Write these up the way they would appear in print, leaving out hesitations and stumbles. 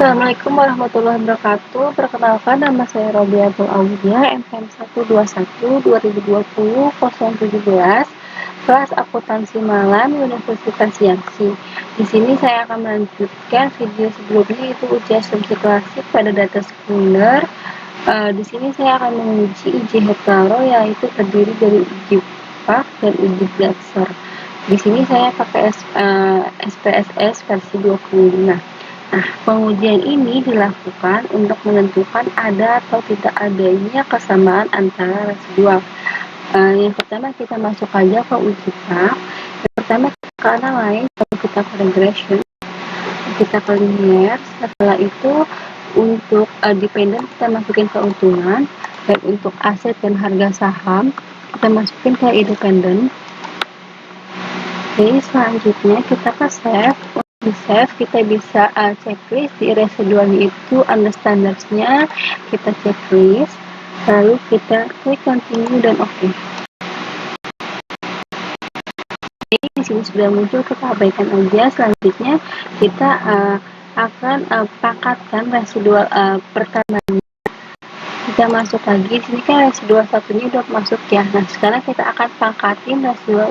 Assalamualaikum warahmatullahi wabarakatuh. Perkenalkan, nama saya Robiatul Aulia, NPM 121-2020-017, kelas akuntansi malam Universitas Yangsi. Di sini saya akan melanjutkan video sebelumnya, yaitu ujian asumsi klasik pada data sekunder. Di sini saya akan menguji uji hektaro, yaitu terdiri dari uji pak dan uji dasar. Di sini saya pakai SPSS versi 25. Nah, pengujian ini dilakukan untuk menentukan ada atau tidak adanya kesamaan antara residual. Yang pertama kita masuk aja ke uji pak. Yang pertama kita ke analyze, lalu kita ke regression, kita ke linear. Setelah itu untuk dependent kita masukin keuntungan, dan untuk aset dan harga saham kita masukin ke independent. Oke, selanjutnya kita ke save. Di save kita bisa checklist di residualnya itu under standardsnya kita checklist, lalu kita klik continue dan oke. Di sini sudah muncul, kita abaikan aja. Selanjutnya kita akan pangkatkan residual pertamanya. Kita masuk lagi, di sini kan residual satunya udah masuk ya. Nah, sekarang kita akan pangkatin residual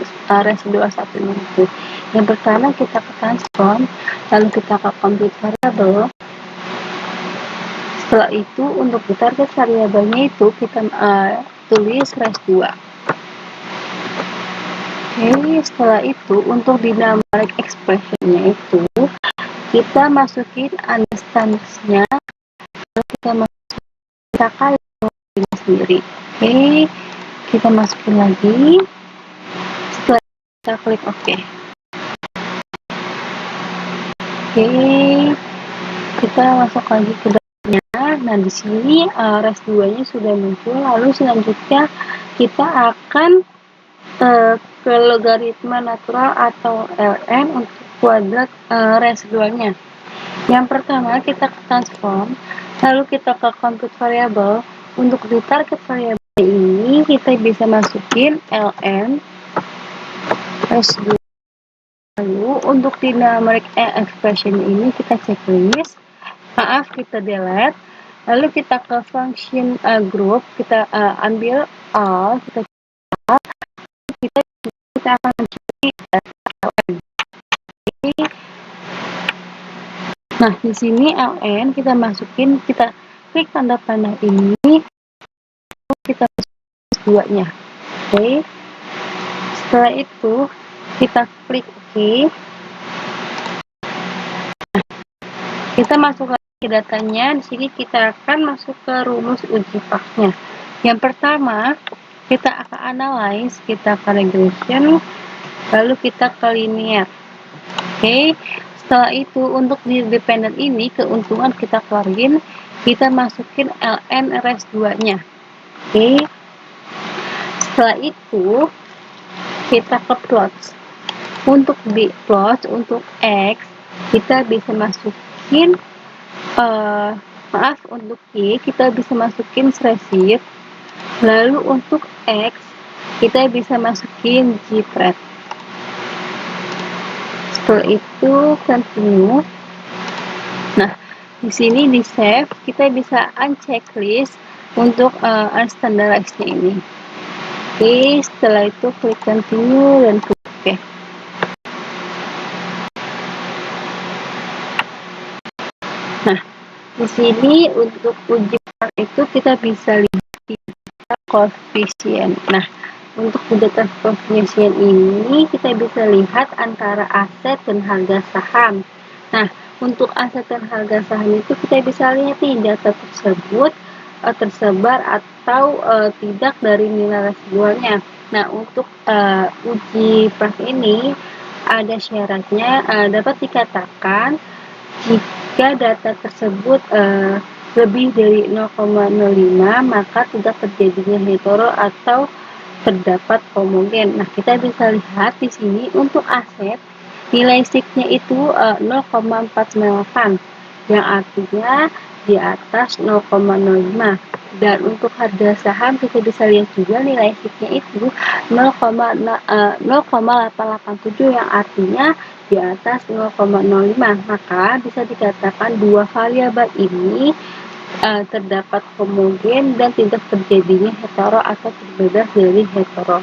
satunya itu. Yang pertama kita ke transform, lalu kita ke compute variable. Setelah itu untuk di target variabelnya itu kita tulis res2. Oke, setelah itu untuk dynamic expressionnya itu kita masukin understandsnya, lalu kita masukin sendiri. Oke, kita masukin lagi. Setelah kita klik OK. Oke, kita masuk lagi ke dalamnya. Nah, di sini res2-nya sudah muncul. Lalu selanjutnya kita akan ke logaritma natural atau ln untuk kuadrat res2-nya. Yang pertama kita ke transform, lalu kita ke compute variable. Untuk di target variable ini kita bisa masukin ln res2. Lalu untuk dynamic expression ini kita checklist, kita delete, lalu kita ke function group, kita ambil all, kita akan mencari ln. Nah, di sini ln kita masukin, kita klik tanda panah ini, kita masukin duanya. Oke. Setelah itu kita klik OK. Nah, kita masuk lagi ke datanya. Di sini kita akan masuk ke rumus uji paknya. Yang pertama kita akan analyze, kita ke regression, lalu kita ke linear. Oke. Setelah itu untuk di dependent ini keuntungan kita keluarin, kita masukin ln res2-nya. Oke. Setelah itu kita ke plot. Untuk di plot untuk X kita bisa masukin untuk Y kita bisa masukin receive. Lalu untuk X kita bisa masukin Gtrade. Setelah itu continue. Nah, di sini di save kita bisa unchecklist untuk unstandarized-nya ini. Oke, setelah itu klik continue dan klik OK. Nah, di sini untuk uji itu kita bisa lihat di data koefisien. Nah, untuk di data koefisien ini kita bisa lihat antara aset dan harga saham. Nah, untuk aset dan harga saham itu kita bisa lihat nih data tersebut tersebar atau tidak dari nilai residualnya. Nah, untuk uji pak ini ada syaratnya, dapat dikatakan jika data tersebut lebih dari 0,05 maka tidak terjadinya hektaro atau terdapat homogen. Nah, kita bisa lihat di sini untuk aset nilai SIC-nya itu 0,498 yang artinya di atas 0,05. Dan untuk harga saham kita bisa lihat juga nilai SIP-nya itu 0,887 yang artinya di atas 0,05. Maka bisa dikatakan dua variabel ini terdapat homogen dan tidak terjadinya hetero atau berbeda dari hetero.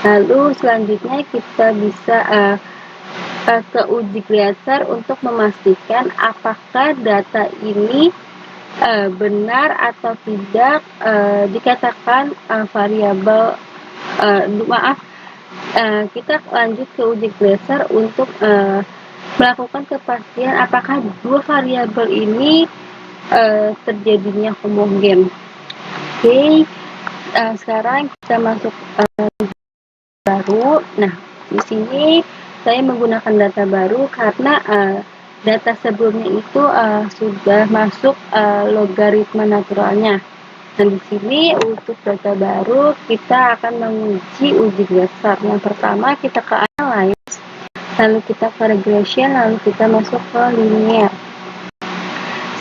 Lalu selanjutnya kita bisa ke uji Gleaser untuk memastikan apakah data ini benar atau tidak dikatakan variabel kita lanjut ke uji Gleaser untuk melakukan kepastian apakah dua variabel ini terjadinya homogen. Oke, sekarang kita masuk baru. Nah, di sini saya menggunakan data baru karena data sebelumnya itu sudah masuk logaritma naturalnya. Dan di sini untuk data baru kita akan menguji uji Gleaser. Yang pertama kita ke analyze, lalu kita ke regression, lalu kita masuk ke linear.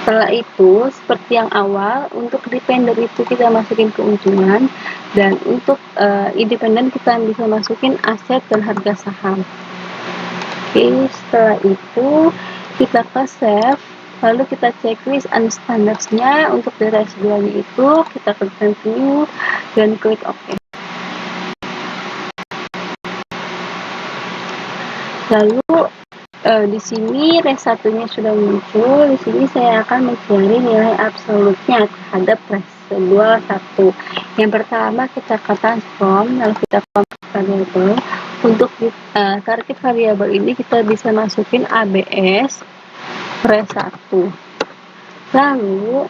Setelah itu, seperti yang awal, untuk dependent itu kita masukin keuntungan, dan untuk independent kita bisa masukin aset dan harga saham. Oke, setelah itu kita ke save, lalu kita checklist unstandards-nya. Untuk data residualnya itu kita klik continue dan klik OK. Lalu di sini res satunya sudah muncul. Di sini saya akan mencari nilai absolutnya terhadap residual 1. Yang pertama kita ke transform, lalu kita convert variable. Untuk target variabel ini kita bisa masukin ABS res 1. Lalu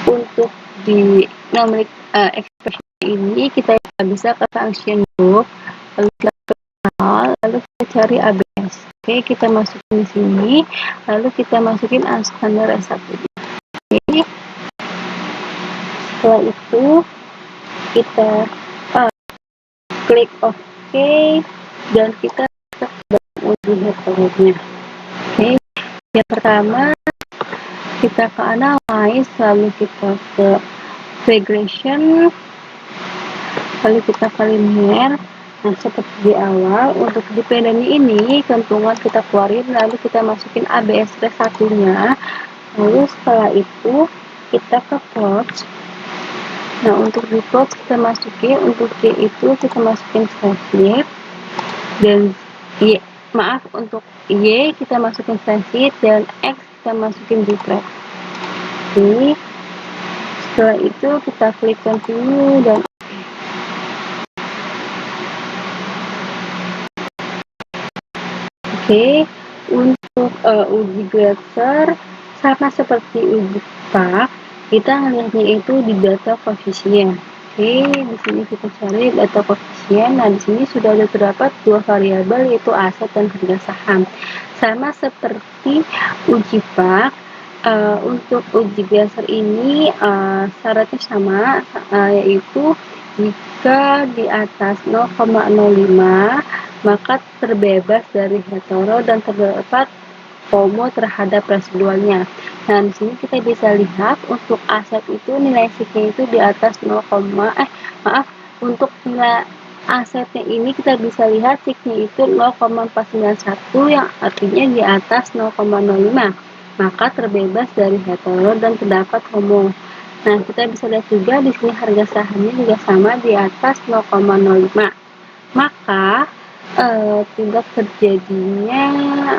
untuk di numeric expression ini kita bisa ke function group, lalu kita lalu kita cari ABS. Oke, kita masukin di sini, lalu kita masukin unstandard S1. Oke. Setelah itu kita klik OK dan kita uji metodenya. Oke, yang pertama kita ke analyze, lalu kita ke regression, lalu kita ke linear. Nah, seperti di awal, untuk dependent ini keuntungan kita keluarin, lalu kita masukin ABS res satunya. Lalu setelah itu kita ke plots. Nah, untuk di plots kita masukin, untuk Y itu kita masukin spreadsheet, dan untuk Y kita masukin spreadsheet, dan X kita masukin Gtrap. Oke. Setelah itu kita klik continue dan Oke, untuk uji Gleaser sama seperti uji PAK, kita ngelihatnya itu di data koefisien. Oke, di sini kita cari data koefisien. Nah, di sini sudah ada terdapat dua variabel yaitu aset dan harga saham. Sama seperti uji PAK, untuk uji Gleaser ini syaratnya sama, yaitu jika di atas 0,05 maka terbebas dari hetero dan terdapat homo terhadap residualnya. Nah, di sini kita bisa lihat untuk aset itu nilai SIP-nya itu di atas 0, untuk nilai asetnya ini kita bisa lihat SIP-nya itu 0,491 yang artinya di atas 0,05. Maka terbebas dari hetero dan terdapat homo. Nah, kita bisa lihat juga di sini harga sahamnya juga sama di atas 0,05. Maka tidak terjadinya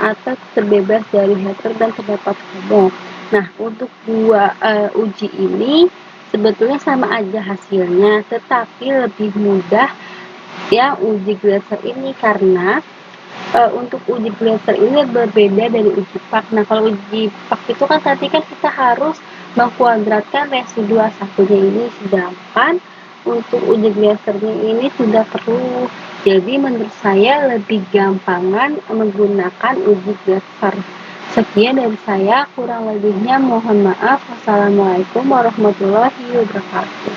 atau terbebas dari hetero dan terdapat homo. Nah, untuk dua uji ini sebetulnya sama aja hasilnya, tetapi lebih mudah ya uji Gleaser ini karena untuk uji Gleaser ini berbeda dari uji PAK. Nah, kalau uji PAK itu kan tadi kan kita harus mengkuadratkan residual satunya ini, sedangkan untuk uji Gleaser-nya ini tidak perlu. Jadi menurut saya lebih gampangan menggunakan uji Gleaser. Sekian dari saya, kurang lebihnya mohon maaf. Wassalamualaikum warahmatullahi wabarakatuh.